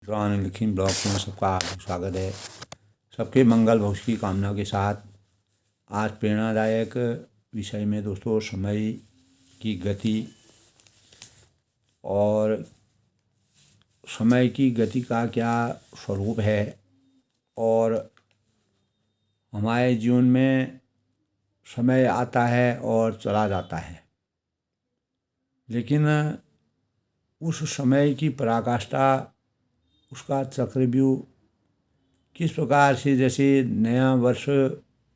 पुराने लिखिन ब्लॉग में सबका हार्दिक स्वागत है। सबके मंगल भविष्य की कामना के साथ आज प्रेरणादायक विषय में दोस्तों समय की गति और समय की गति का क्या स्वरूप है और हमारे जीवन में समय आता है और चला जाता है, लेकिन उस समय की पराकाष्ठा, उसका चक्रव्यूह किस प्रकार से, जैसे नया वर्ष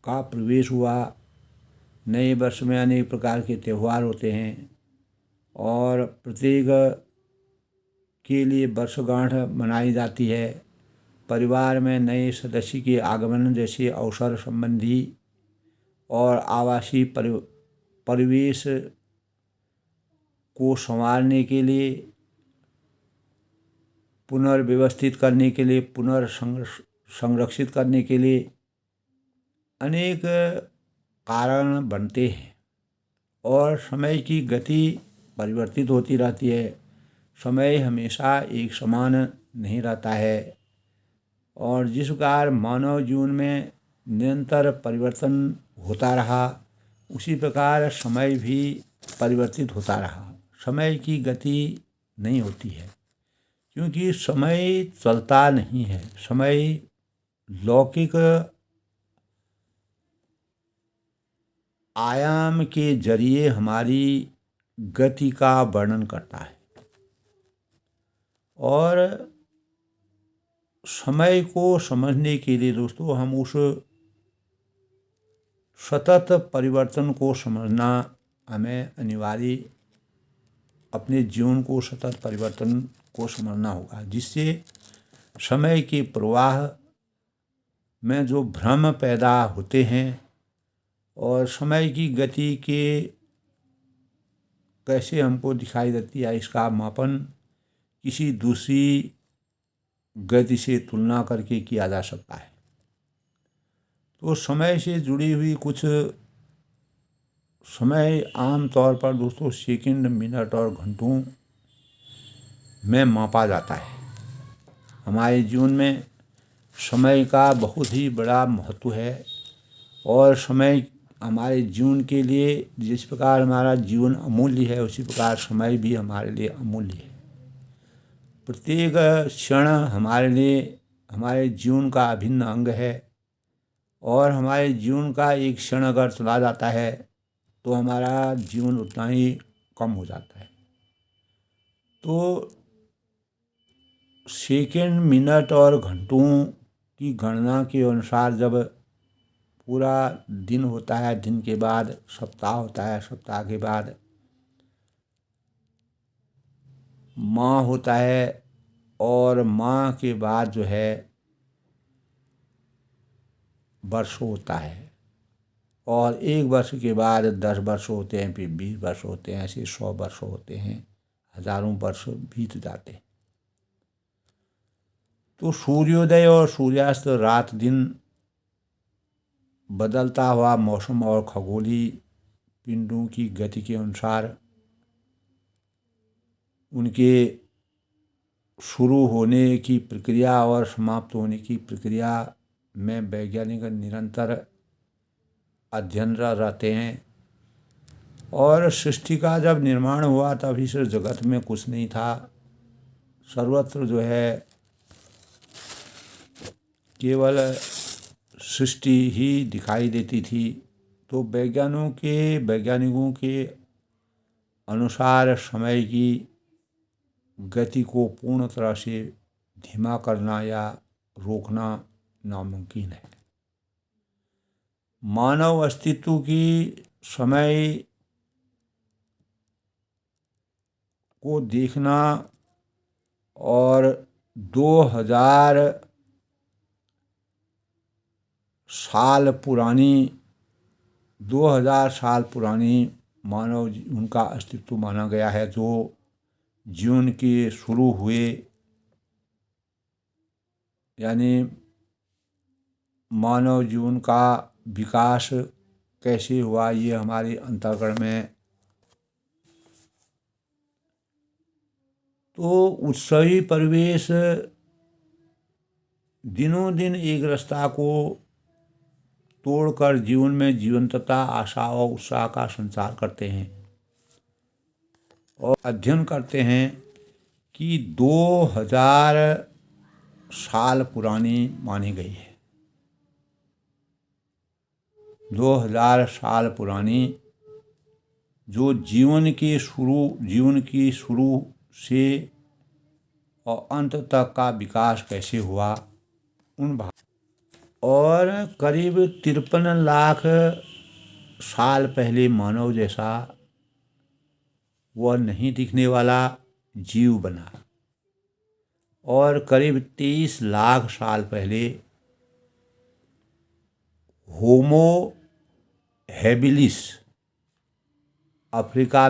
का प्रवेश हुआ, नए वर्ष में अनेक प्रकार के त्यौहार होते हैं और प्रत्येक के लिए वर्षगांठ मनाई जाती है। परिवार में नए सदस्य के आगमन जैसे अवसर संबंधी और आवासीय परिवेश को संवारने के लिए, पुनर्व्यवस्थित करने के लिए, पुनर्संरक्षित करने के लिए अनेक कारण बनते हैं और समय की गति परिवर्तित होती रहती है। समय हमेशा एक समान नहीं रहता है और जिस प्रकार मानव जीवन में निरंतर परिवर्तन होता रहा, उसी प्रकार समय भी परिवर्तित होता रहा। समय की गति नहीं होती है क्योंकि समय चलता नहीं है। समय लौकिक आयाम के जरिए हमारी गति का वर्णन करता है और समय को समझने के लिए दोस्तों हम उस सतत परिवर्तन को समझना हमें अनिवार्य, अपने जीवन को सतत परिवर्तन को समझना होगा, जिससे समय के प्रवाह में जो भ्रम पैदा होते हैं और समय की गति के कैसे हमको दिखाई देती है, इसका मापन किसी दूसरी गति से तुलना करके किया जा सकता है। तो समय से जुड़ी हुई कुछ समय आम तौर पर दोस्तों सेकंड, मिनट और घंटों में मापा जाता है। हमारे जीवन में समय का बहुत ही बड़ा महत्व है और समय हमारे जीवन के लिए, जिस प्रकार हमारा जीवन अमूल्य है, उसी प्रकार समय भी हमारे लिए अमूल्य है। प्रत्येक क्षण हमारे लिए हमारे जीवन का अभिन्न अंग है और हमारे जीवन का एक क्षण अगर चला जाता है तो हमारा जीवन उतना ही कम हो जाता है। तो सेकंड, मिनट और घंटों की गणना के अनुसार जब पूरा दिन होता है, दिन के बाद सप्ताह होता है, सप्ताह के बाद माह होता है और माह के बाद जो है वर्ष होता है और एक वर्ष के बाद 10 वर्ष होते हैं, फिर 20 वर्ष होते हैं, ऐसे 100 वर्ष होते हैं, हजारों वर्ष बीत जाते हैं। तो सूर्योदय और सूर्यास्त, रात दिन, बदलता हुआ मौसम और खगोलीय पिंडों की गति के अनुसार उनके शुरू होने की प्रक्रिया और समाप्त होने की प्रक्रिया में वैज्ञानिक निरंतर अध्ययनरत रहते हैं। और सृष्टि का जब निर्माण हुआ तब इस जगत में कुछ नहीं था, सर्वत्र जो है केवल सृष्टि ही दिखाई देती थी। तो वैज्ञानिकों के अनुसार समय की गति को पूर्ण तरह से धीमा करना या रोकना नामुमकिन है। मानव अस्तित्व की समय को देखना और 2000 साल पुरानी मानव उनका अस्तित्व माना गया है, जो जीवन के शुरू हुए, यानी मानव जीवन का विकास कैसे हुआ, ये हमारे अंतःकरण में तो उत्सवी परिवेश दिनों दिन एक रास्ता को तोड़कर जीवन में जीवंतता, आशा और उत्साह का संचार करते हैं और अध्ययन करते हैं कि 2000 साल पुरानी मानी गई है। 2000 साल पुरानी, जो जीवन की शुरू से और अंत तक का विकास कैसे हुआ उन भाव, और करीब 53 लाख साल पहले मानव जैसा वह नहीं दिखने वाला जीव बना, और करीब 23 लाख साल पहले होमो हैबिलिस अफ्रीका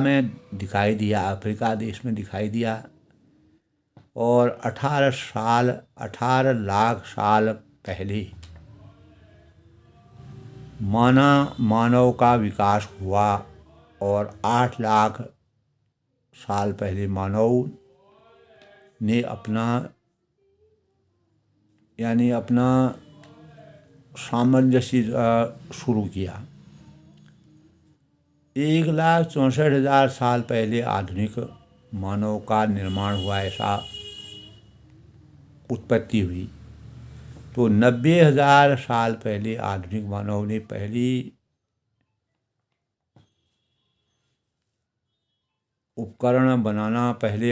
देश में दिखाई दिया, और 18 लाख साल पहले मानव का विकास हुआ, और 8 लाख साल पहले मानव ने अपना सामंजस्य शुरू किया। 1,64,000 साल पहले आधुनिक मानव का निर्माण हुआ, ऐसा उत्पत्ति हुई। तो 90,000 साल पहले आधुनिक मानव ने पहली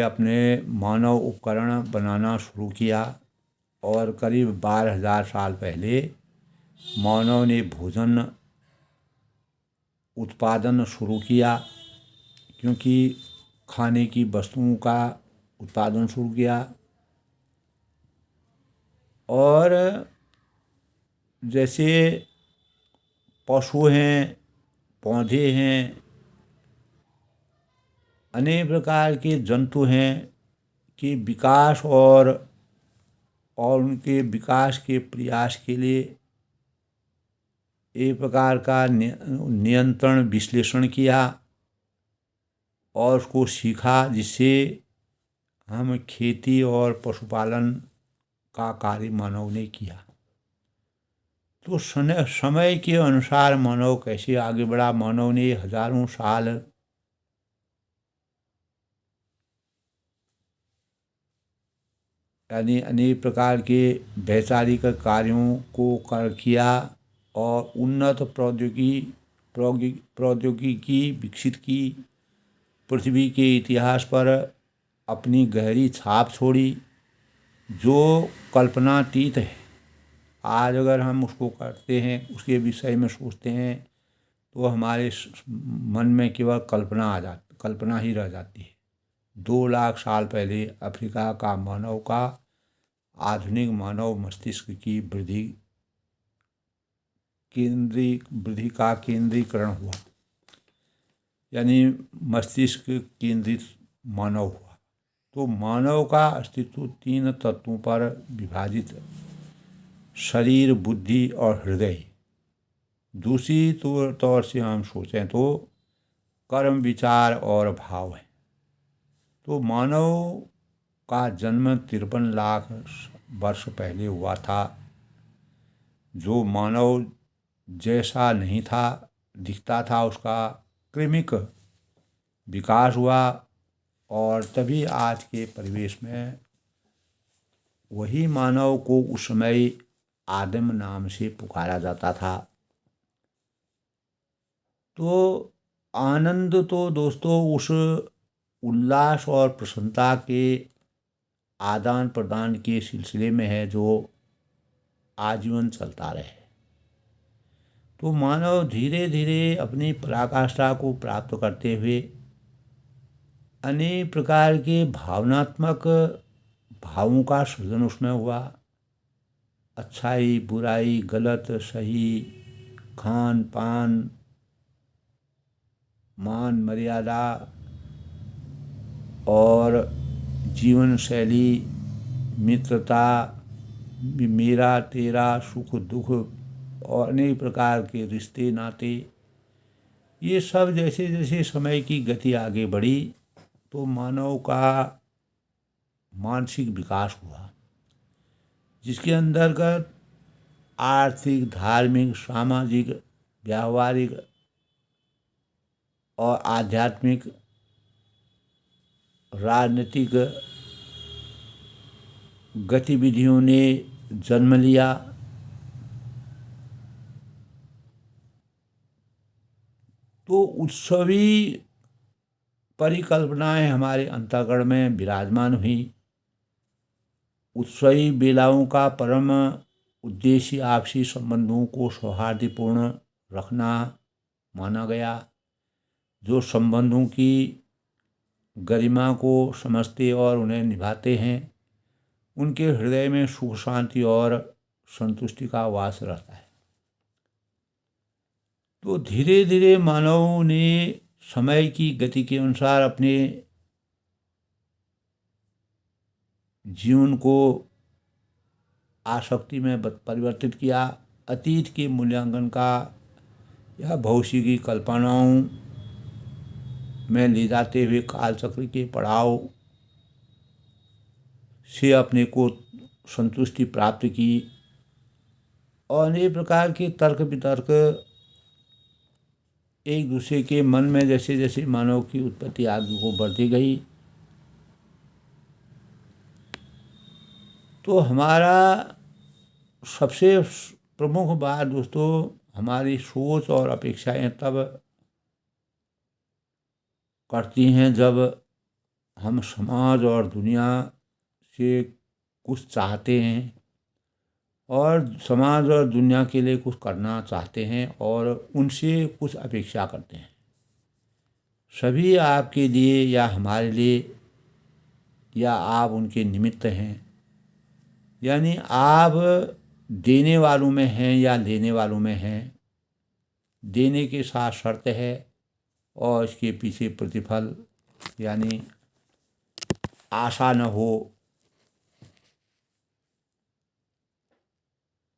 अपने मानव उपकरण बनाना शुरू किया, और करीब 12,000 साल पहले मानव ने भोजन उत्पादन शुरू किया, क्योंकि खाने की वस्तुओं का उत्पादन शुरू किया। और जैसे पशु हैं, पौधे हैं, अनेक प्रकार के जंतु हैं कि विकास और उनके विकास के प्रयास के लिए एक प्रकार का नियंत्रण विश्लेषण किया और उसको सीखा, जिससे हम खेती और पशुपालन का कार्य मानव ने किया। तो समय के अनुसार मानव कैसे आगे बढ़ा। मानव ने हजारों साल अनेक प्रकार के वैचारिक कार्यों को किया और उन्नत प्रौद्योगिकी विकसित की, पृथ्वी के इतिहास पर अपनी गहरी छाप छोड़ी, जो कल्पनातीत है। आज अगर हम उसको करते हैं, उसके विषय में सोचते हैं, तो हमारे मन में केवल कल्पना ही रह जाती है। 2 लाख साल पहले अफ्रीका का मानव का आधुनिक मानव मस्तिष्क की वृद्धि का केंद्रीकरण हुआ, यानी मस्तिष्क केंद्रित मानव हुआ। तो मानव का अस्तित्व 3 तत्वों पर विभाजित: शरीर, बुद्धि और हृदय। दूसरी तौर से हम सोचें तो कर्म, विचार और भाव है। तो मानव का जन्म 53 लाख वर्ष पहले हुआ था, जो मानव जैसा नहीं था, दिखता था, उसका क्रमिक विकास हुआ, और तभी आज के परिवेश में वही मानव को उस समय आदम नाम से पुकारा जाता था। तो आनंद तो दोस्तों उस उल्लास और प्रसन्नता के आदान प्रदान के सिलसिले में है, जो आजीवन चलता रहे। तो मानव धीरे धीरे अपनी पराकाष्ठा को प्राप्त करते हुए अनेक प्रकार के भावनात्मक भावों का सृजन उसमें हुआ। अच्छाई, बुराई, गलत, सही, खान पान, मान मर्यादा और जीवन शैली, मित्रता, मेरा तेरा, सुख दुख और अनेक प्रकार के रिश्ते नाते, ये सब जैसे जैसे समय की गति आगे बढ़ी, तो मानव का मानसिक विकास हुआ। जिसके अंतर्गत आर्थिक, धार्मिक, सामाजिक, व्यावहारिक और आध्यात्मिक, राजनीतिक गतिविधियों ने जन्म लिया। तो उत्सवी परिकल्पनाएं हमारे अंतःकरण में विराजमान हुई। उत्सवी बेलाओं का परम उद्देश्य आपसी संबंधों को सौहार्दपूर्ण रखना माना गया। जो संबंधों की गरिमा को समझते और उन्हें निभाते हैं, उनके हृदय में सुख, शांति और संतुष्टि का वास रहता है। तो धीरे धीरे मानव ने समय की गति के अनुसार अपने जीवन को आसक्ति में परिवर्तित किया। अतीत के मूल्यांकन का या भविष्य की कल्पनाओं में ले जाते हुए कालचक्र के पड़ाव से अपने को संतुष्टि प्राप्त की और अनेक प्रकार के तर्क वितर्क एक दूसरे के मन में जैसे जैसे मानव की उत्पत्ति आगे को बढ़ती गई, तो हमारा सबसे प्रमुख बात दोस्तों, हमारी सोच और अपेक्षाएं तब करती हैं जब हम समाज और दुनिया से कुछ चाहते हैं और समाज और दुनिया के लिए कुछ करना चाहते हैं और उनसे कुछ अपेक्षा करते हैं। सभी आपके लिए या हमारे लिए या आप उनके निमित्त हैं, यानी आप देने वालों में हैं या लेने वालों में हैं। देने के साथ शर्त है और इसके पीछे प्रतिफल यानी आशा न हो,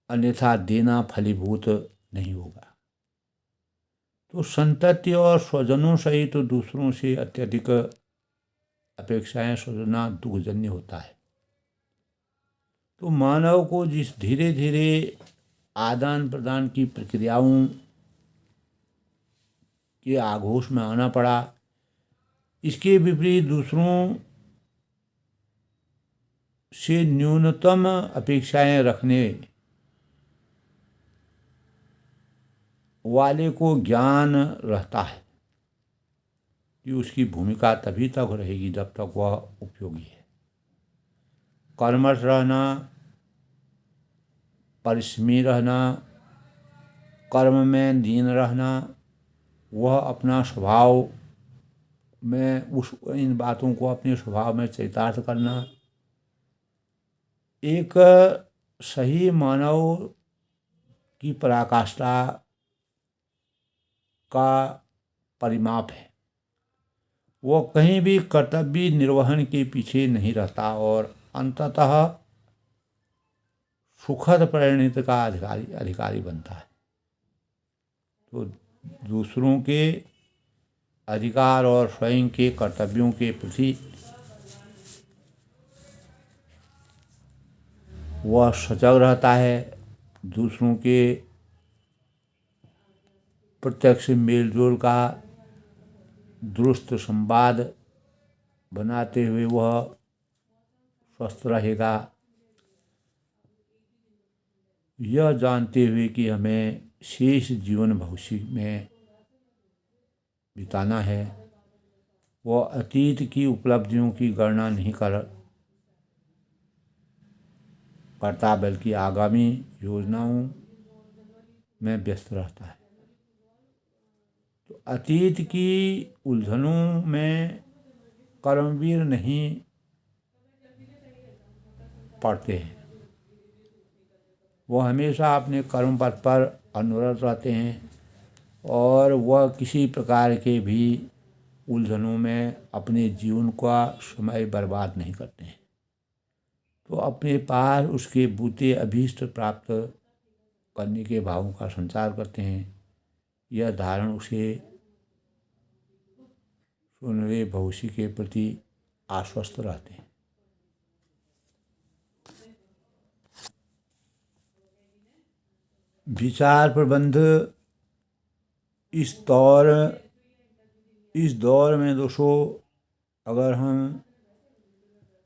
अन्यथा देना फलीभूत नहीं होगा। तो संतति और स्वजनों सहित तो दूसरों से अत्यधिक अपेक्षाएं सजना दुखजन्य होता है। तो मानव को जिस धीरे धीरे आदान प्रदान की प्रक्रियाओं के आघोष में आना पड़ा, इसके विपरीत दूसरों से न्यूनतम अपेक्षाएं रखने वाले को ज्ञान रहता है कि उसकी भूमिका तभी तक रहेगी जब तक वह उपयोगी है। कर्मठ रहना, परिश्रमी रहना, कर्म में लीन रहना, वह अपना स्वभाव में इन बातों को अपने स्वभाव में चरितार्थ करना, एक सही मानव की पराकाष्ठा का परिमाप है। वह कहीं भी कर्तव्य निर्वहन के पीछे नहीं रहता और अंततः सुखद परिणति का अधिकारी बनता है। तो दूसरों के अधिकार और स्वयं के कर्तव्यों के प्रति वह सजग रहता है। दूसरों के प्रत्यक्ष मेलजोल का दुरुस्त संवाद बनाते हुए वह स्वस्थ रहेगा, यह जानते हुए कि हमें शेष जीवन भविष्य में बिताना है। वह अतीत की उपलब्धियों की गणना नहीं करता बल्कि आगामी योजनाओं में व्यस्त रहता है। तो अतीत की उलझनों में कर्मवीर नहीं पड़ते हैं, वह हमेशा अपने कर्म पथ पर अनुरत रहते हैं और वह किसी प्रकार के भी उलझनों में अपने जीवन का समय बर्बाद नहीं करते हैं। तो अपने पास उसके बूते अभीष्ट प्राप्त करने के भावों का संचार करते हैं। यह धारण उसे सुनहरे भविष्य के प्रति आश्वस्त रहते हैं। विचार प्रबंध इस दौर में दोस्तों, अगर हम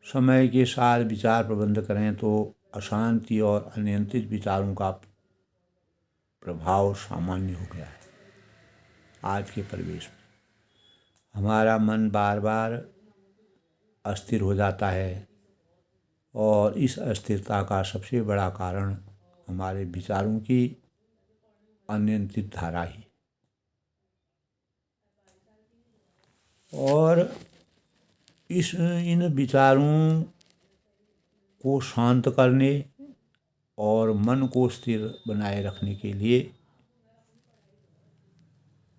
समय के साथ विचार प्रबंध करें तो अशांति और अनियंत्रित विचारों का प्रभाव सामान्य हो गया है। आज के परिवेश में हमारा मन बार बार अस्थिर हो जाता है और इस अस्थिरता का सबसे बड़ा कारण हमारे विचारों की अनियंत्रित धारा ही। और इन विचारों को शांत करने और मन को स्थिर बनाए रखने के लिए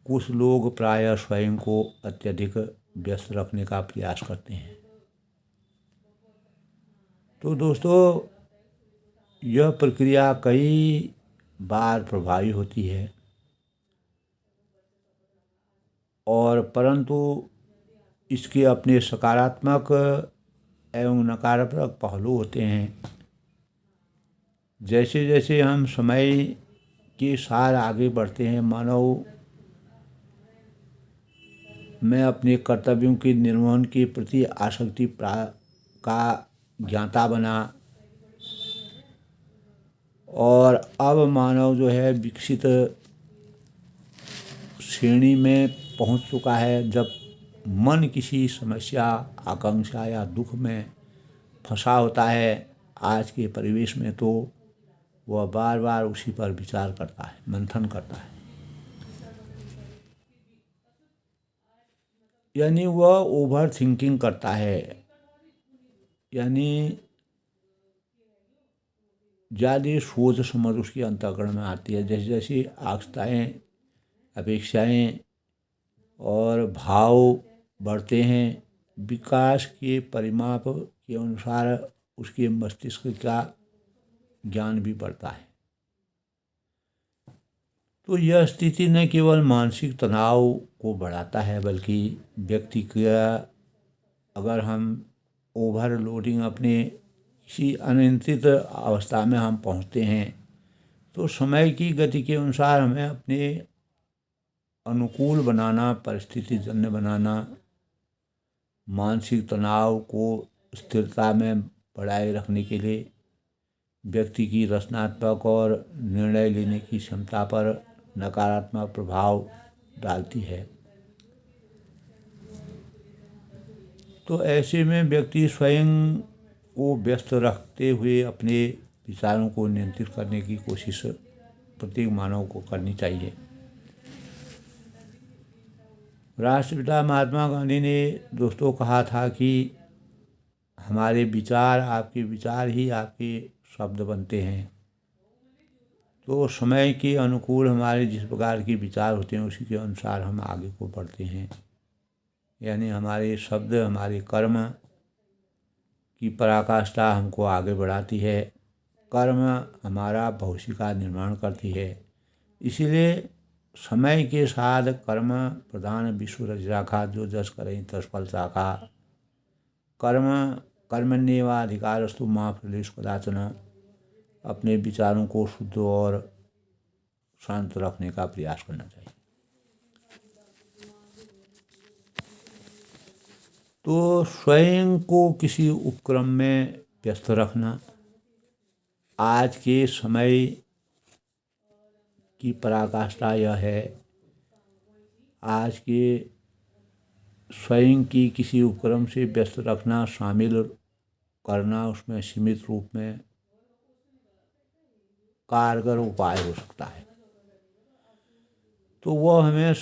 कुछ लोग प्रायः स्वयं को अत्यधिक व्यस्त रखने का प्रयास करते हैं। तो दोस्तों, यह प्रक्रिया कई बार प्रभावी होती है और परंतु इसके अपने सकारात्मक एवं नकारात्मक पहलू होते हैं। जैसे जैसे हम समय के साथ आगे बढ़ते हैं, मानव में अपने कर्तव्यों के निर्वहन के प्रति आसक्ति का ज्ञाता बना और अब मानव जो है विकसित श्रेणी में पहुंच चुका है। जब मन किसी समस्या, आकांक्षा या दुख में फंसा होता है आज के परिवेश में, तो वह बार बार उसी पर विचार करता है, मंथन करता है। यानी वह ओवर थिंकिंग करता है, यानी ज़्यादा सोच समझ उसकी अंतःकरण में आती है। जैसे जैसे आस्थाएँ, अपेक्षाएँ और भाव बढ़ते हैं, विकास के परिमाप के अनुसार उसके मस्तिष्क का ज्ञान भी बढ़ता है। तो यह स्थिति न केवल मानसिक तनाव को बढ़ाता है, बल्कि व्यक्ति का, अगर हम ओवरलोडिंग, अपने किसी अनियंत्रित अवस्था में हम पहुंचते हैं, तो समय की गति के अनुसार हमें अपने अनुकूल बनाना, परिस्थिति जन्य बनाना, मानसिक तनाव को स्थिरता में बढ़ाए रखने के लिए व्यक्ति की रचनात्मक और निर्णय लेने की क्षमता पर नकारात्मक प्रभाव डालती है। तो ऐसे में व्यक्ति स्वयं को व्यस्त रखते हुए अपने विचारों को नियंत्रित करने की कोशिश प्रत्येक मानव को करनी चाहिए। राष्ट्रपिता महात्मा गांधी ने दोस्तों कहा था कि हमारे विचार, आपके विचार ही आपके शब्द बनते हैं। तो समय के अनुकूल हमारे जिस प्रकार के विचार होते हैं उसी के अनुसार हम आगे को बढ़ते हैं। यानी हमारे शब्द, हमारे कर्म की पराकाष्ठा हमको आगे बढ़ाती है। कर्म हमारा भविष्य का निर्माण करती है। इसीलिए समय के साथ कर्म प्रधान विश्व रचराखा, जो जस करें तस फल चाखा। कर्मण्येवाधिकारस्तु मा फलेषु कदाचन। अपने विचारों को शुद्ध और शांत रखने का प्रयास करना चाहिए। तो स्वयं को किसी उपक्रम में व्यस्त रखना आज के समय की पराकाष्ठा यह है। आज के स्वयं की किसी उपक्रम से व्यस्त रखना, शामिल करना, उसमें सीमित रूप में कारगर उपाय हो सकता है। तो वह हमें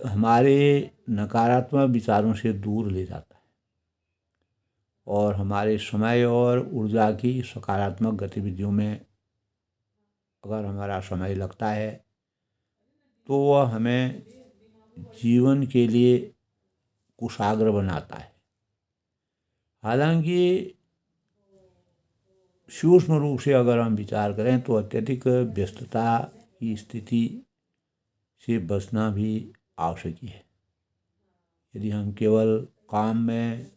हमारे नकारात्मक विचारों से दूर ले जाता है और हमारे समय और ऊर्जा की सकारात्मक गतिविधियों में अगर हमारा समय लगता है तो वह हमें जीवन के लिए कुशाग्र बनाता है। हालांकि सूक्ष्म रूप से अगर हम विचार करें तो अत्यधिक व्यस्तता की स्थिति से बचना भी आवश्यक है। यदि हम केवल काम में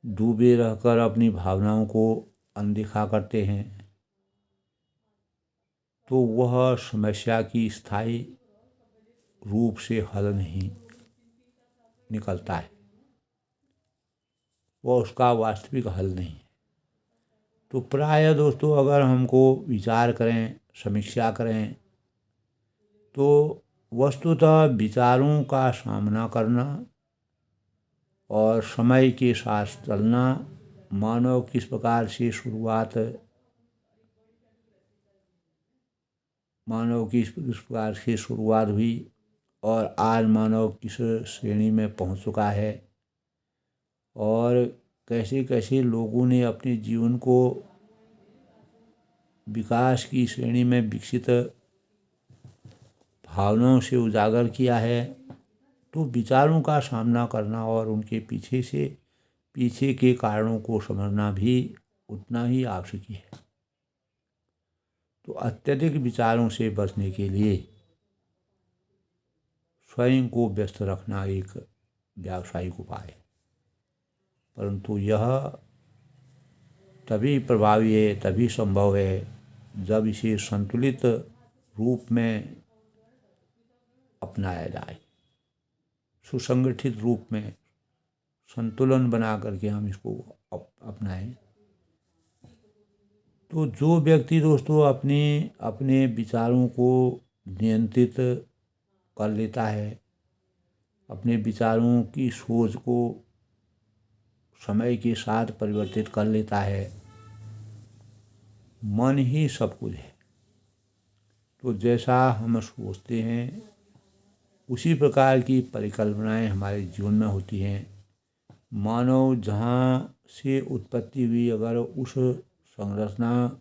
डूबे रहकर अपनी भावनाओं को अनदेखा करते हैं तो वह समस्या की स्थायी रूप से हल नहीं निकलता है, वह उसका वास्तविक हल नहीं है। तो प्रायः दोस्तों अगर हमको विचार करें, समीक्षा करें, तो वस्तुतः विचारों का सामना करना और समय के साथ चलना, मानव किस प्रकार से शुरुआत हुई और आज मानव किस श्रेणी में पहुंच चुका है, और कैसे कैसे लोगों ने अपने जीवन को विकास की श्रेणी में विकसित भावनाओं से उजागर किया है। तो विचारों का सामना करना और उनके पीछे के कारणों को समझना भी उतना ही आवश्यक है। तो अत्यधिक विचारों से बचने के लिए स्वयं को व्यस्त रखना एक व्यावसायिक उपाय है, परंतु यह तभी प्रभावी है, तभी संभव है जब इसे संतुलित रूप में अपनाया जाए, सुसंगठित रूप में संतुलन बना करके हम इसको अपनाएं। तो जो व्यक्ति दोस्तों अपने विचारों को नियंत्रित कर लेता है, अपने विचारों की सोच को समय के साथ परिवर्तित कर लेता है, मन ही सब कुछ है। तो जैसा हम सोचते हैं उसी प्रकार की परिकल्पनाएं हमारे जीवन में होती हैं। मानव जहाँ से उत्पत्ति हुई, अगर उस संरचना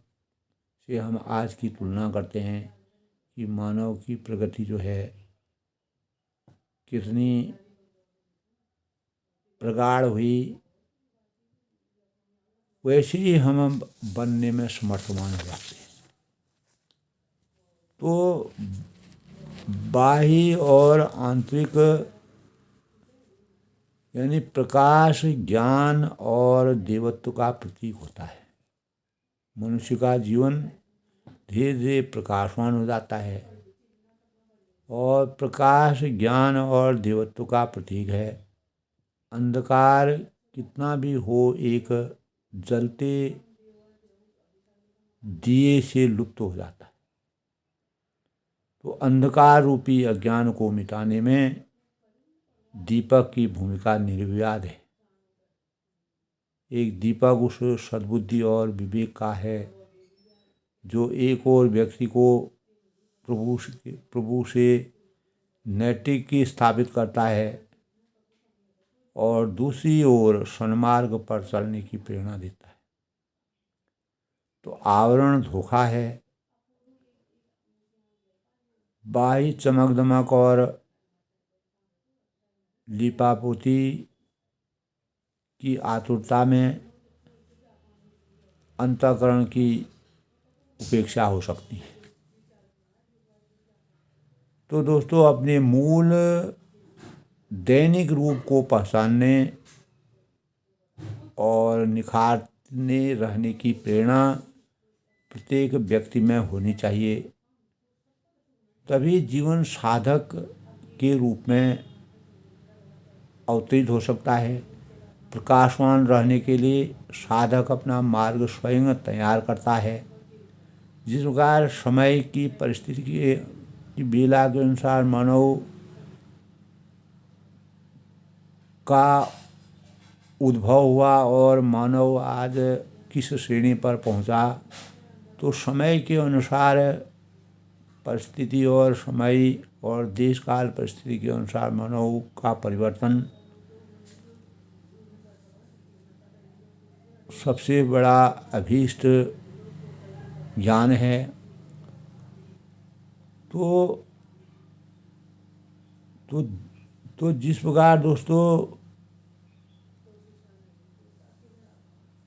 से हम आज की तुलना करते हैं कि मानव की प्रगति जो है कितनी प्रगाढ़ हुई, वैसे ही हम बनने में समर्थवान हो जाते हैं। तो बाह्य और आंतरिक यानी प्रकाश ज्ञान और देवत्व का प्रतीक होता है। मनुष्य का जीवन धीरे धीरे प्रकाशवान हो जाता है और प्रकाश ज्ञान और देवत्व का प्रतीक है। अंधकार कितना भी हो एक जलते दिए से लुप्त हो जाता है। तो अंधकार रूपी अज्ञान को मिटाने में दीपक की भूमिका निर्विवाद है। एक दीपक उस सद्बुद्धि और विवेक का है जो एक और व्यक्ति को प्रभु से नैतिक की स्थापित करता है और दूसरी ओर सन्मार्ग पर चलने की प्रेरणा देता है। तो आवरण धोखा है, बाह्य चमक दमक और लिपापोती की आतुरता में अंतःकरण की उपेक्षा हो सकती है। तो दोस्तों अपने मूल दैनिक रूप को पहचानने और निखारने रहने की प्रेरणा प्रत्येक व्यक्ति में होनी चाहिए, तभी जीवन साधक के रूप में अवतरित हो सकता है। प्रकाशवान रहने के लिए साधक अपना मार्ग स्वयं तैयार करता है। जिस प्रकार समय की परिस्थिति की बेला के अनुसार मानव का उद्भव हुआ और मानव आज किस श्रेणी पर पहुंचा, तो समय के अनुसार परिस्थिति और समय और देश काल परिस्थिति के अनुसार मानव का परिवर्तन सबसे बड़ा अभीष्ट ज्ञान है। तो जिस प्रकार दोस्तों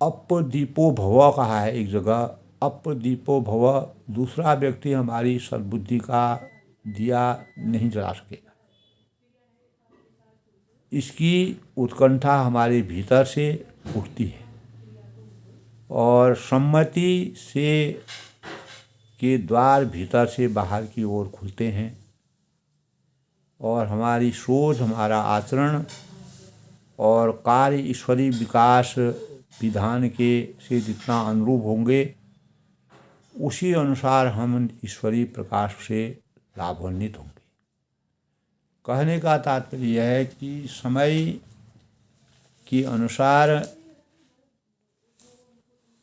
अप्रदीपो भव कहा है एक जगह, अप्रदीपो भव, दूसरा व्यक्ति हमारी सद्बुद्धि का दिया नहीं जला सकेगा। इसकी उत्कंठा हमारे भीतर से उठती है और सम्मति से के द्वार भीतर से बाहर की ओर खुलते हैं और हमारी सोच, हमारा आचरण और कार्य ईश्वरीय विकास विधान के से जितना अनुरूप होंगे उसी अनुसार हम ईश्वरीय प्रकाश से लाभान्वित होंगे। कहने का तात्पर्य यह है कि समय के अनुसार,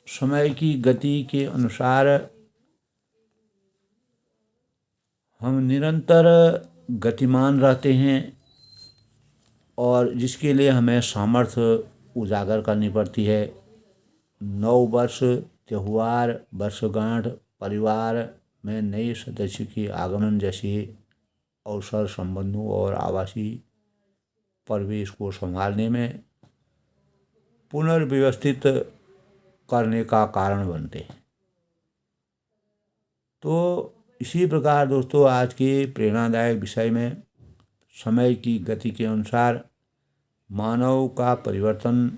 समय की गति के अनुसार हम निरंतर गतिमान रहते हैं और जिसके लिए हमें सामर्थ्य उजागर करनी पड़ती है। नव वर्ष, त्यौहार, वर्षगांठ, परिवार में नए सदस्य के आगमन जैसे अवसर संबंधों और आवासीय परिवेश को संभालने में पुनर्व्यवस्थित करने का कारण बनते हैं। तो इसी प्रकार दोस्तों, आज के प्रेरणादायक विषय में समय की गति के अनुसार मानव का परिवर्तन,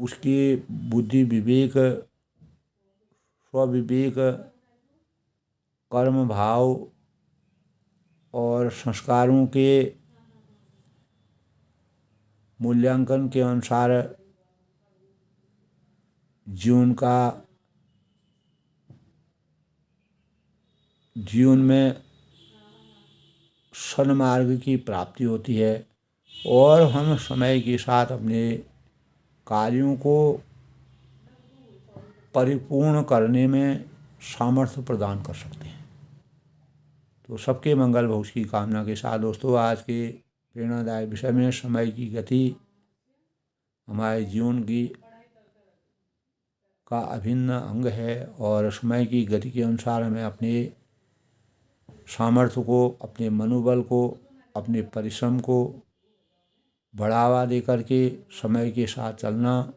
उसके बुद्धि विवेक, स्वविवेक, कर्म भाव और संस्कारों के मूल्यांकन के अनुसार जीवन में सन्मार्ग की प्राप्ति होती है और हम समय के साथ अपने कार्यों को परिपूर्ण करने में सामर्थ्य प्रदान कर सकते हैं। तो सबके मंगल भविष्य की कामना के साथ दोस्तों, आज के प्रेरणादायक विषय में समय की गति हमारे जीवन की का अभिन्न अंग है और समय की गति के अनुसार हमें अपने सामर्थ्य को, अपने मनोबल को, अपने परिश्रम को बढ़ावा दे करके समय के साथ चलना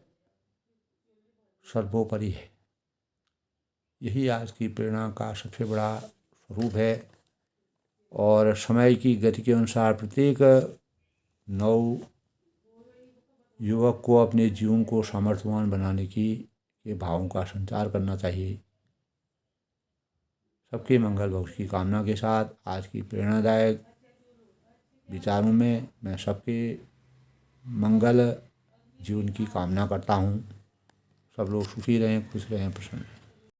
सर्वोपरि है। यही आज की प्रेरणा का सबसे बड़ा स्वरूप है और समय की गति के अनुसार प्रत्येक नव युवक को अपने जीवन को सामर्थ्यवान बनाने के भावों का संचार करना चाहिए। सबके मंगल भविष्य की कामना के साथ आज की प्रेरणादायक विचारों में मैं सबके मंगल जीवन की कामना करता हूँ। सब लोग सुखी रहें, खुश रहें, प्रसन्न रहें।